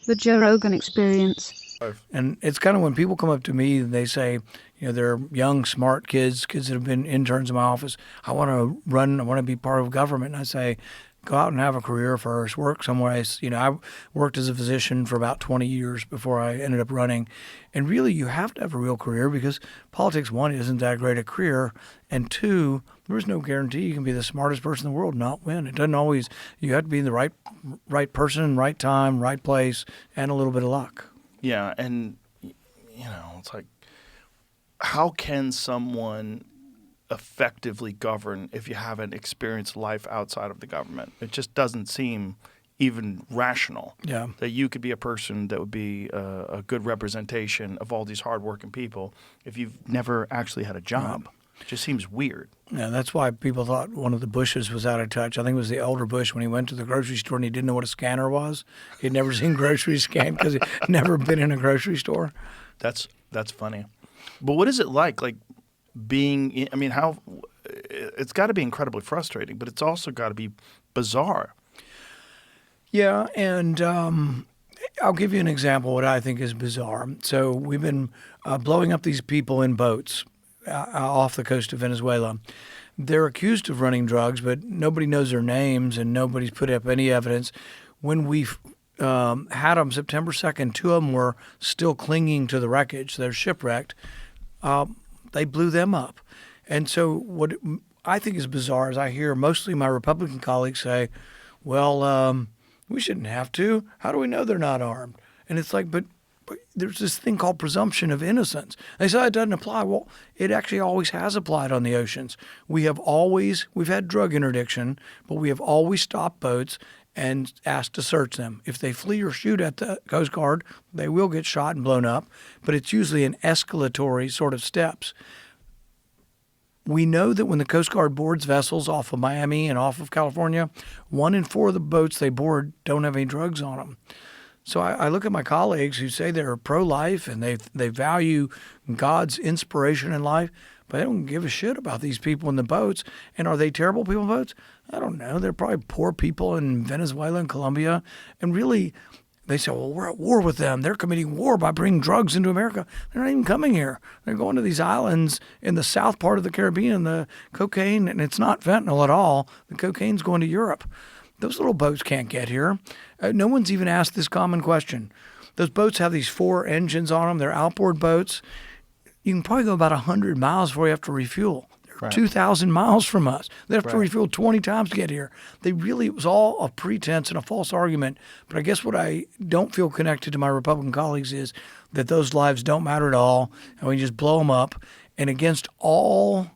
The Joe Rogan Experience. And it's kind of when people come up to me and they say, they're young, smart kids that have been interns in my office. I want to run, I want to be part of government. And I say, go out and have a career first, work somewhere. I worked as a physician for about 20 years before I ended up running. And really, you have to have a real career because politics, one, isn't that great a career. And two, there is no guarantee you can be the smartest person in the world and not win. It doesn't always, you have to be in the right person, right time, right place, and a little bit of luck. Yeah, and, it's like, how can someone effectively govern if you haven't experienced life outside of the government? It just doesn't seem even rational that you could be a person that would be a good representation of all these hardworking people if you've never actually had a job. It just seems weird. Yeah, that's why people thought one of the Bushes was out of touch. I think it was the elder Bush when he went to the grocery store and he didn't know what a scanner was. He'd never seen groceries scanned because he'd never been in a grocery store. That's funny. But what is it like being – how – it's got to be incredibly frustrating, but it's also got to be bizarre. Yeah, and I'll give you an example of what I think is bizarre. So we've been blowing up these people in boats off the coast of Venezuela. They're accused of running drugs, but nobody knows their names and nobody's put up any evidence. When we had them September 2nd, two of them were still clinging to the wreckage. They're shipwrecked. They blew them up. And so what I think is bizarre is I hear mostly my Republican colleagues say, well, we shouldn't have to. How do we know they're not armed? And it's like, but there's this thing called presumption of innocence. They say it doesn't apply. Well, it actually always has applied on the oceans. We've had drug interdiction, but we have always stopped boats and asked to search them. If they flee or shoot at the Coast Guard, they will get shot and blown up, but it's usually an escalatory sort of steps. We know that when the Coast Guard boards vessels off of Miami and off of California, 1 in 4 of the boats they board don't have any drugs on them. So I look at my colleagues who say they're pro-life and they value God's inspiration in life, but they don't give a shit about these people in the boats. And are they terrible people in boats? I don't know. They're probably poor people in Venezuela and Colombia. And really, they say, well, we're at war with them. They're committing war by bringing drugs into America. They're not even coming here. They're going to these islands in the south part of the Caribbean, the cocaine, and it's not fentanyl at all. The cocaine's going to Europe. Those little boats can't get here. No one's even asked this common question. Those boats have these 4 engines on them. They're outboard boats. You can probably go about 100 miles before you have to refuel. They're 2,000 miles from us. They have to refuel 20 times to get here. It was all a pretense and a false argument. But I guess what I don't feel connected to my Republican colleagues is that those lives don't matter at all, and we just blow them up. And against all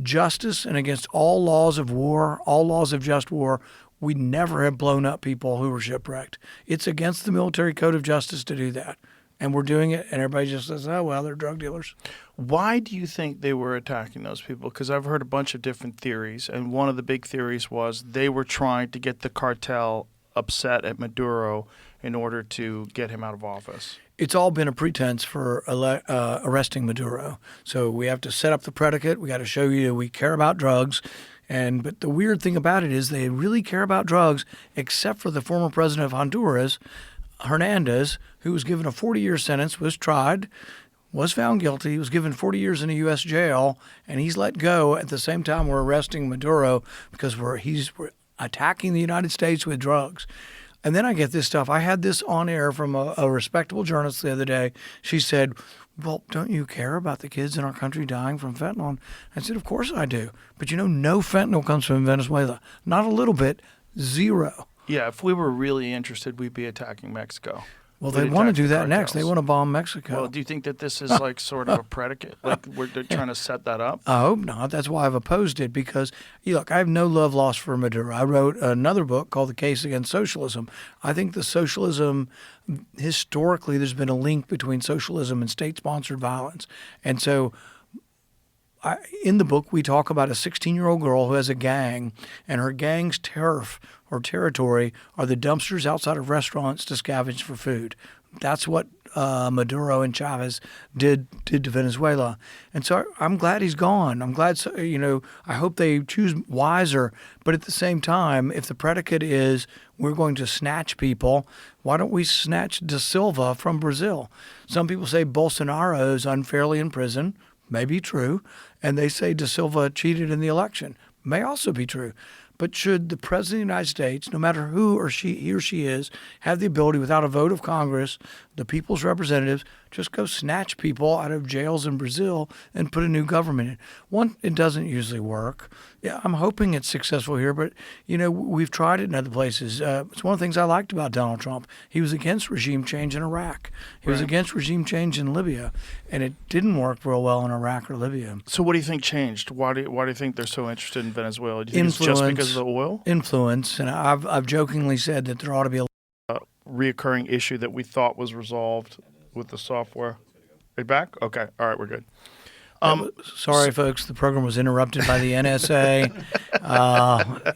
justice and against all laws of war, all laws of just war, we never have blown up people who were shipwrecked. It's against the military code of justice to do that. And we're doing it, and everybody just says, oh, well, they're drug dealers. Why do you think they were attacking those people? Because I've heard a bunch of different theories, and one of the big theories was they were trying to get the cartel upset at Maduro in order to get him out of office. It's all been a pretense for arresting Maduro. So we have to set up the predicate. We got to show you we care about drugs. But the weird thing about it is they really care about drugs, except for the former president of Honduras, Hernandez, who was given a 40-year sentence, was tried, was found guilty, was given 40 years in a U.S. jail, and he's let go at the same time we're arresting Maduro because we're attacking the United States with drugs. And then I get this stuff. I had this on air from a respectable journalist the other day. She said, well, don't you care about the kids in our country dying from fentanyl? I said, of course I do. But no fentanyl comes from Venezuela. Not a little bit, zero. Yeah, if we were really interested, we'd be attacking Mexico. Well, they want to do that next. They want to bomb Mexico. Well, do you think that this is like sort of a predicate? Like they're trying to set that up? I hope not. That's why I've opposed it because, look, I have no love lost for Maduro. I wrote another book called The Case Against Socialism. I think the socialism, historically, there's been a link between socialism and state-sponsored violence. And so in the book, we talk about a 16-year-old girl who has a gang, and her gang's tariff or territory are the dumpsters outside of restaurants to scavenge for food. That's what Maduro and Chavez did to Venezuela. And so I'm glad he's gone. I'm glad, I hope they choose wiser. But at the same time, if the predicate is we're going to snatch people, why don't we snatch Da Silva from Brazil? Some people say Bolsonaro is unfairly in prison. May be true. And they say Da Silva cheated in the election. May also be true. But should the President of the United States, no matter he or she is, have the ability, without a vote of Congress, the people's representatives, just go snatch people out of jails in Brazil and put a new government in? One, it doesn't usually work. Yeah, I'm hoping it's successful here, but, we've tried it in other places. It's one of the things I liked about Donald Trump. He was against regime change in Iraq. He was against regime change in Libya, and it didn't work real well in Iraq or Libya. So what do you think changed? Why do you think they're so interested in Venezuela? Do you think it's just because of the oil? Influence, and I've jokingly said that there ought to be a reoccurring issue that we thought was resolved with the software. Are you back? Okay. All right, we're good. Sorry, folks. The program was interrupted by the NSA.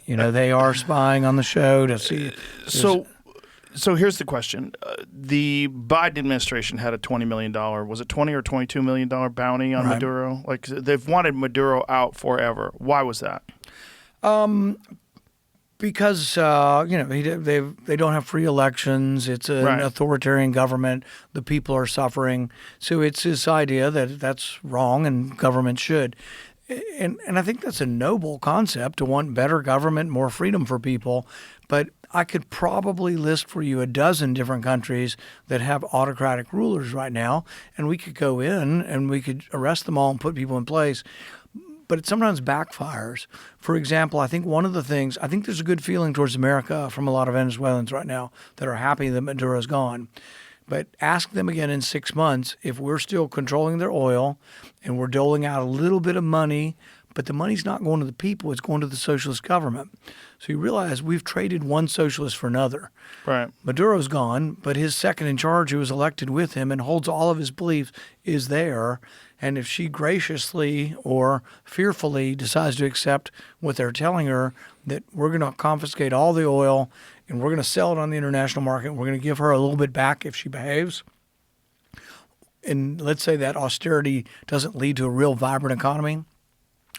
They are spying on the show to see. So here's the question. The Biden administration had a $20 million, was it $20 or $22 million bounty on Maduro? Like, they've wanted Maduro out forever. Why was that? Because they don't have free elections. It's an authoritarian government. The people are suffering. So it's this idea that that's wrong and government should. And I think that's a noble concept, to want better government, more freedom for people. But I could probably list for you a dozen different countries that have autocratic rulers right now, and we could go in and we could arrest them all and put people in place. But it sometimes backfires. For example, I think there's a good feeling towards America from a lot of Venezuelans right now that are happy that Maduro's gone. But ask them again in 6 months if we're still controlling their oil and we're doling out a little bit of money, but the money's not going to the people, it's going to the socialist government. So you realize we've traded one socialist for another. Right. Maduro's gone, but his second in charge, who was elected with him and holds all of his beliefs, is there. And if she graciously or fearfully decides to accept what they're telling her, that we're going to confiscate all the oil and we're going to sell it on the international market, we're going to give her a little bit back if she behaves, and let's say that austerity doesn't lead to a real vibrant economy,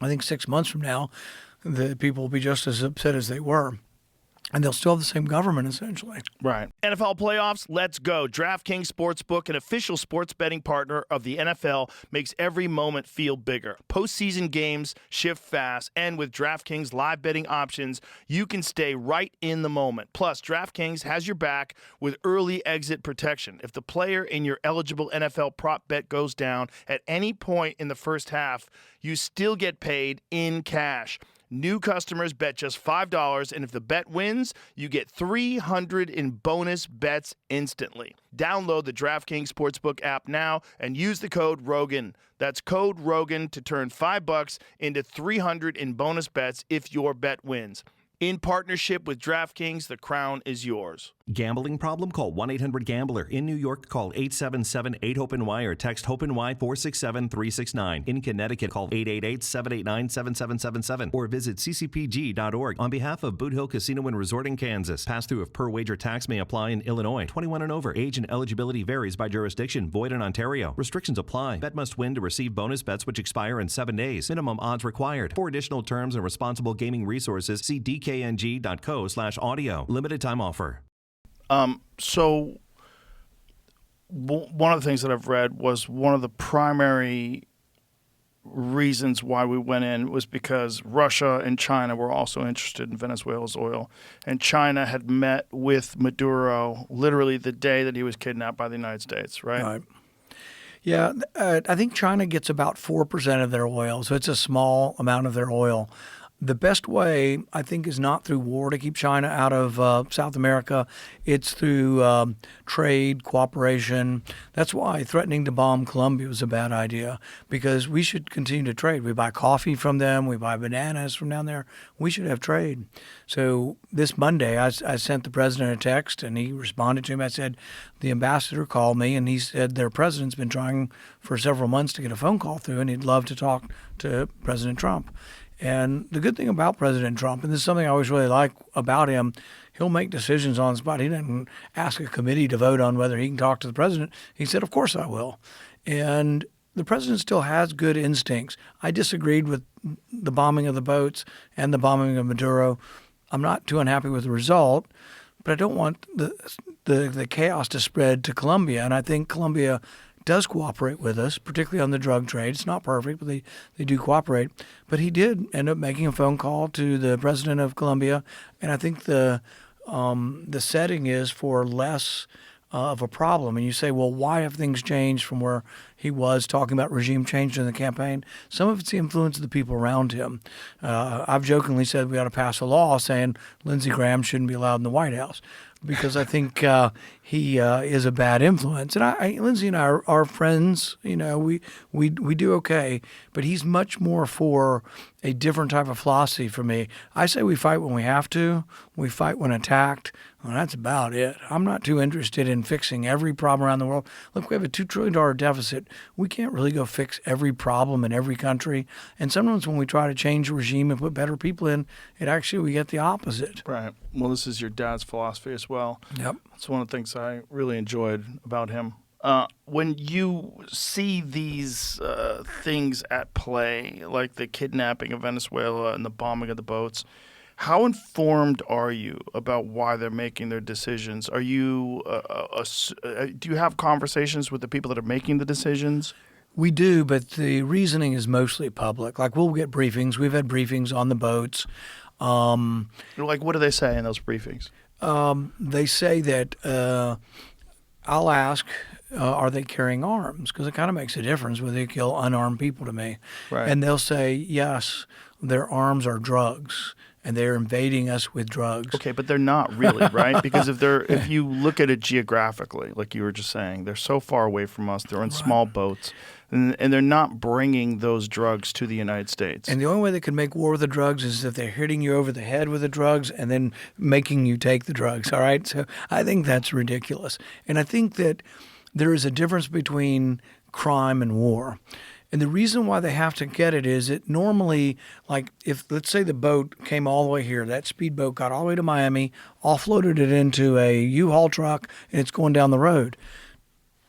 I think 6 months from now, the people will be just as upset as they were. And they'll still have the same government, essentially. Right. NFL playoffs, let's go. DraftKings Sportsbook, an official sports betting partner of the NFL, makes every moment feel bigger. Postseason games shift fast, and with DraftKings live betting options, you can stay right in the moment. Plus, DraftKings has your back with early exit protection. If the player in your eligible NFL prop bet goes down at any point in the first half, you still get paid in cash. New customers bet just $5, and if the bet wins, you get $300 in bonus bets instantly. Download the DraftKings Sportsbook app now and use the code ROGAN. That's code ROGAN to turn $5 into $300 in bonus bets if your bet wins. In partnership with DraftKings, the crown is yours. Gambling problem? Call 1-800-GAMBLER. In New York, call 877-8-HOPE-NY or text HOPE-NY 467-369. In Connecticut, call 888-789-7777 or visit ccpg.org. On behalf of Boot Hill Casino and Resort in Kansas, pass-through of per-wager tax may apply in Illinois. 21 and over. Age and eligibility varies by jurisdiction. Void in Ontario. Restrictions apply. Bet must win to receive bonus bets which expire in 7 days. Minimum odds required. For additional terms and responsible gaming resources, see dkng.co/audio. Limited time offer. So one of the things that I've read was one of the primary reasons why we went in was because Russia and China were also interested in Venezuela's oil. And China had met with Maduro literally the day that he was kidnapped by the United States, right? Right. Yeah, I think China gets about 4% of their oil, so it's a small amount of their oil. The best way, I think, is not through war to keep China out of South America. It's through trade, cooperation. That's why threatening to bomb Colombia was a bad idea, because we should continue to trade. We buy coffee from them. We buy bananas from down there. We should have trade. So this Monday, I sent the president a text, and he responded to him. I said, the ambassador called me, and he said their president's been trying for several months to get a phone call through, and he'd love to talk to President Trump. And the good thing about President Trump, and this is something I always really like about him, he'll make decisions on the spot. He didn't ask a committee to vote on whether he can talk to the president. He said, of course I will. And the president still has good instincts. I disagreed with the bombing of the boats and the bombing of Maduro. I'm not too unhappy with the result, but I don't want the chaos to spread to Colombia. And I think Colombia does cooperate with us, particularly on the drug trade. It's not perfect, but they do cooperate. But he did end up making a phone call to the president of Colombia, and I think the setting is for less of a problem. And you say, well, why have things changed from where he was talking about regime change in the campaign? Some of it's the influence of the people around him. I've jokingly said we ought to pass a law saying Lindsey Graham shouldn't be allowed in the White House, because I think he is a bad influence. And Lindsey and I are friends. You know, we do okay, but he's much more for a different type of philosophy for me. I say we fight when we have to. We fight when attacked. Well, that's about it. I'm not too interested in fixing every problem around the world. Look, we have a $2 trillion deficit. We can't really go fix every problem in every country. And sometimes when we try to change a regime and put better people in, we get the opposite. Right. Well, this is your dad's philosophy as well. Yep. That's one of the things I really enjoyed about him. When you see these things at play, like the kidnapping of Venezuela and the bombing of the boats, how informed are you about why they're making their decisions? Are you do you have conversations with the people that are making the decisions? We do, but the reasoning is mostly public. Like, we'll get briefings. We've had briefings on the boats. Like, what do they say in those briefings? They say that I'll ask, are they carrying arms? Because it kind of makes a difference whether they kill unarmed people to me. Right. And they'll say, yes, their arms are drugs, and they're invading us with drugs. Okay, but they're not really, right? Because if you look at it geographically, like you were just saying, they're so far away from us. They're in small boats, and they're not bringing those drugs to the United States. And the only way they can make war with the drugs is if they're hitting you over the head with the drugs and then making you take the drugs, all right? So I think that's ridiculous. And I think that there is a difference between crime and war. And the reason why they have to get it is it normally, like, if, let's say the boat came all the way here, that speedboat got all the way to Miami, offloaded it into a U-Haul truck, and it's going down the road.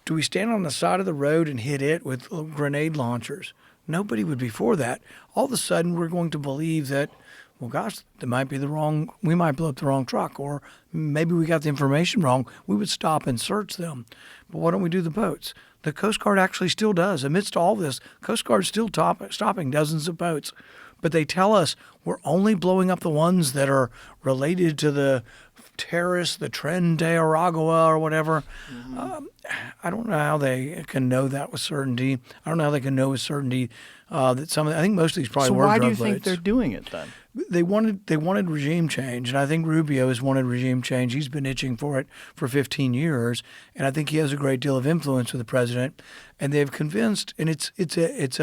Do we stand on the side of the road and hit it with grenade launchers? Nobody would be for that. All of a sudden, we're going to believe that, well, gosh, we might blow up the wrong truck, or maybe we got the information wrong. We would stop and search them. But why don't we do the boats? The Coast Guard actually still does. Amidst all this, Coast Guard's still stopping dozens of boats. But they tell us we're only blowing up the ones that are related to the terrorists, the Tren de Aragua or whatever. Mm-hmm. I don't know how they can know that with certainty. I don't know how they can know with certainty that I think most of these probably were drug boats. So why do you think they're doing it then? They wanted regime change, and I think Rubio has wanted regime change. He's been itching for it for 15 years, and I think he has a great deal of influence with the president. And they've convinced, and it's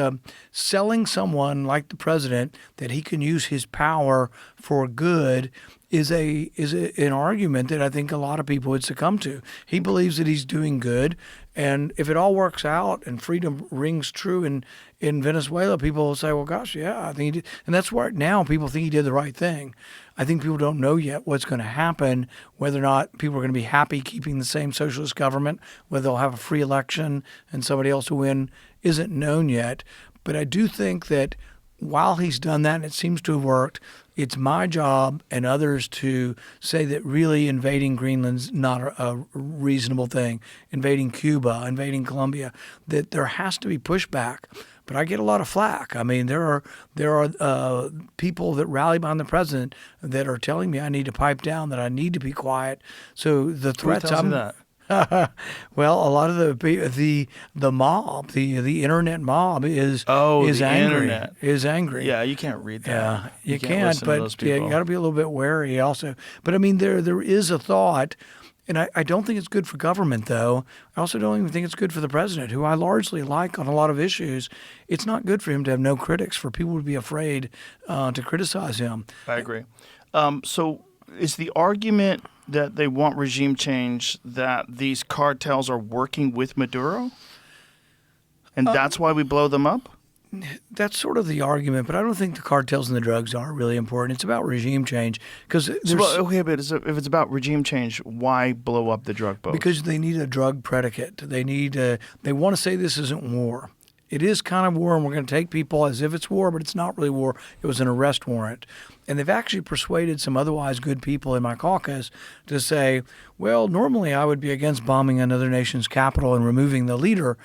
selling someone like the president that he can use his power for good is an argument that I think a lot of people would succumb to. He believes that he's doing good, and if it all works out and freedom rings true in Venezuela, people will say, well, gosh, yeah, I think he did. And that's why now people think he did the right thing. I think people don't know yet what's going to happen, whether or not people are going to be happy keeping the same socialist government, whether they'll have a free election and somebody else will win, isn't known yet. But I do think that while he's done that, and it seems to have worked, it's my job and others to say that really invading Greenland's not a reasonable thing. Invading Cuba, invading Colombia, that there has to be pushback. But I get a lot of flack. I mean, there are people that rally behind the president that are telling me I need to pipe down, that I need to be quiet. So the threats. Who tells you that? Well, a lot of the mob, the internet mob is angry. Internet is angry. Yeah, you can't read that. Yeah, you can't. But you got to be a little bit wary also. But I mean, there is a thought, and I don't think it's good for government though. I also don't even think it's good for the president, who I largely like on a lot of issues. It's not good for him to have no critics, for people to be afraid to criticize him. I agree. So is the argument that they want regime change that these cartels are working with Maduro? And that's why we blow them up? That's sort of the argument, but I don't think the cartels and the drugs are really important. It's about regime change because Okay, but if it's about regime change, why blow up the drug boats? because they need a drug predicate. They want to say this isn't war. It is kind of war, and we're going to take people as if it's war, but it's not really war. It was an arrest warrant. And they've actually persuaded some otherwise good people in my caucus to say, well, normally I would be against bombing another nation's capital and removing the leader.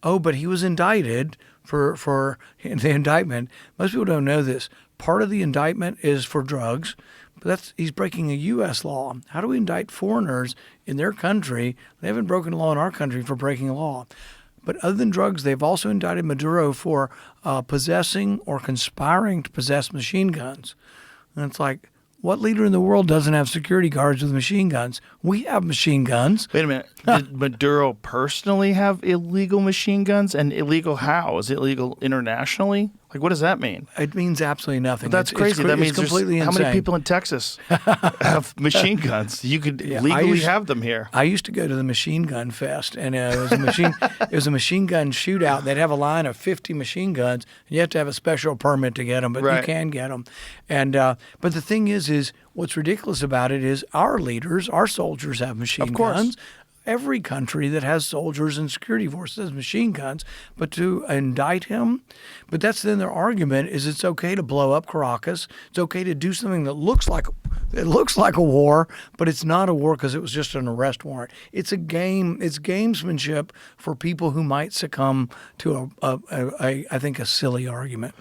Oh, but he was indicted for the indictment. Most people don't know this. Part of the indictment is for drugs, but he's breaking a U.S. law. How do we indict foreigners in their country? They haven't broken a law in our country for breaking a law. But other than drugs, they've also indicted Maduro for possessing or conspiring to possess machine guns. And it's like, what leader in the world doesn't have security guards with machine guns? We have machine guns. Wait a minute. Did Maduro personally have illegal machine guns? And illegal how? Is it illegal internationally? Like, what does that mean? It means absolutely nothing. But that's crazy. That means completely insane. how many people in Texas have machine guns? You could legally have them here. I used to go to the Machine Gun Fest, and it was a machine gun shootout. They'd have a line of 50 machine guns, and you have to have a special permit to get them, but you can get them. And but the thing is what's ridiculous about it is our leaders, our soldiers have machine guns. Every country that has soldiers and security forces has machine guns, but to indict him, but that's then their argument is it's okay to blow up Caracas. It's okay to do something that looks like a war, but it's not a war because it was just an arrest warrant. It's a game. It's gamesmanship for people who might succumb to I think a silly argument.